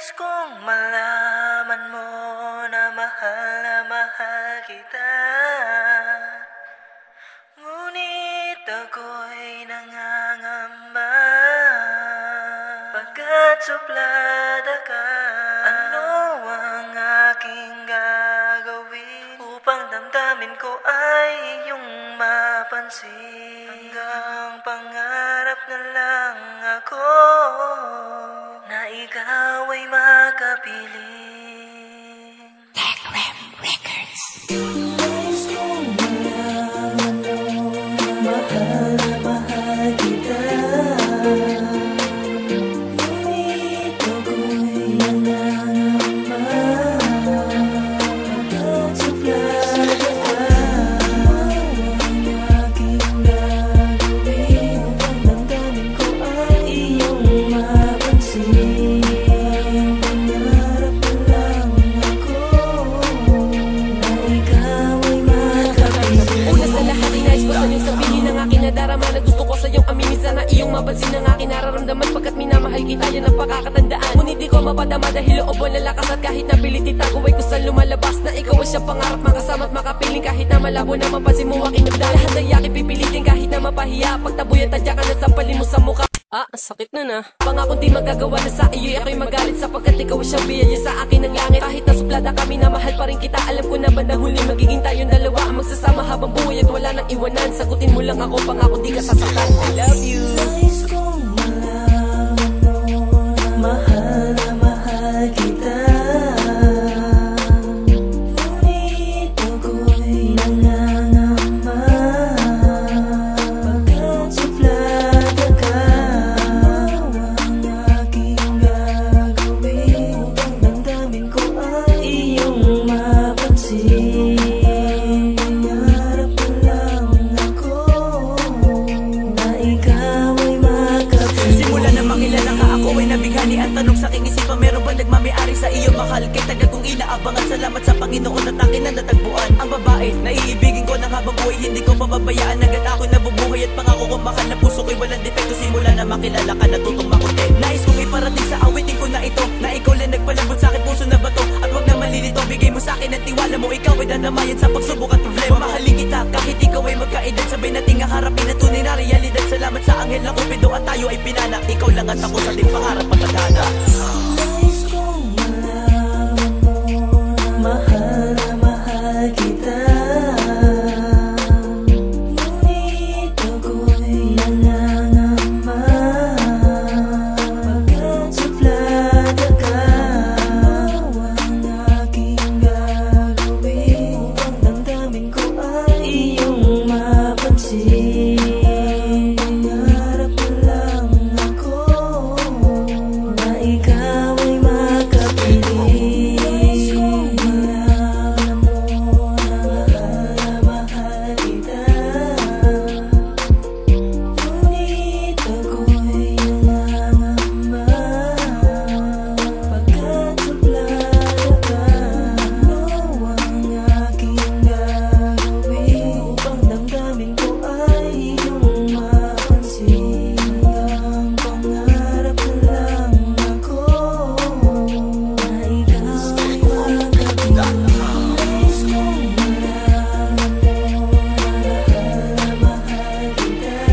Nais kong malaman mo na mahal kita. Ngunit ako'y nangangamba pagkat suplada ka. Ano ang aking gagawin upang damdamin ko ay iyong mapansin? Hanggang pangarap na lang ako na ikaw ay makapiling. Techrem Records. Nais kong malaman mo na mahal kita. Ngunit ako'y nangangamba pagkat suplada ka. Ang aking gagawin upang damdamin ko ay iyong mapansin. Pangarap na lang ako na ikaw ay makapiling. Una sa lahat ay nais ko sa iyong sabihin ang aking nadarama na gusto ko sa iyong aminin. Sana iyong mapansin ang aking nararamdaman pagkat minamahal kita, yan ang pagkakatandaan. Ngunit di ko mapadama dahil loob wala lakas at kahit na pilit itago ay kusang lumalabas na ikaw ay siyang pangarap makasama at makapiling. Kahit na malabo na mapansin mo aking nagdala, lahat ay aking pipilitin kahit na mapahiya. Pagtaboy at tadya ka na sampalin mo sa mukha. Sakit na. Pangako di magagawa na sa iyo'y ako'y magalit sapagkat ikaw ay siyang biyaya sa akin ng langit. Kahit na suplada kami na mahal pa rin kita, alam ko na bandang huli magiging tayong dalawa ang magsasama habang buhay at wala nang iwanan. Sagutin mo lang ako, pangako di ka sasaktan. I love you. Nais kong malaman mo na mahal kita. Ngunit ako'y nangangamba pagkat suplada ka. Ang aking gagawin upang damdamin ko ay iyong mapansin. Pangarap na lang ako na ikaw ay makapiling. Simula na makilala ka, ako ay nabighani. Ang tanong sa aking isipan, meron ba nagmamay-ari sa iyo mahal? Kay tagal kong inaabangan, salamat sa Panginoon at akin na natagpuan. Ang babae na iibigin ko ng habang buhay, hindi ko pababayaan. Agad ako'y nabubuhay at pangako kong mahal na puso ko'y walang depekto. Simula na makilala ka, natutong makontent. Nais kong iparating sa awitin ko na ito, na ikaw lang nagpalambot sa akin, puso na bato. At wag na malilito, bigay mo sa akin ang tiwala mo. Ikaw ay dadamayan sa pagsubok at problema. Mahalin kita kahit ikaw ay magkaedad, sabay nating harapin ang tunay na realidad. Salamat sa anghel na Cupido at tayo ay pinanak. Ikaw lang at ako sa ating pangarap at tadhana. Nais kong malaman mo na mahal kita. Ngunit ako'y nangangamba pagkat suplada ka. Ang aking gagawin upang damdamin ko ay iyong mapansin. Pangarap na lang ako na ikaw ay makapiling. Nais kong malaman mo na mahal kita. Ngunit ako'y nangangamba pagkat suplada ka. Ang aking gagawin upang damdamin ko ay iyong mapansin. Hanggang pangarap na lang ako na ikaw ay makapiling. Nais kong malaman mo na mahal kita.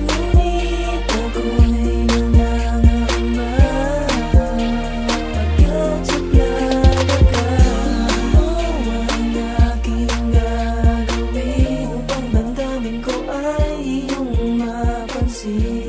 Ngunit ako'y nangangamba pagkat suplada ka. Ang aking gagawin upang damdamin ko ay iyong mapansin.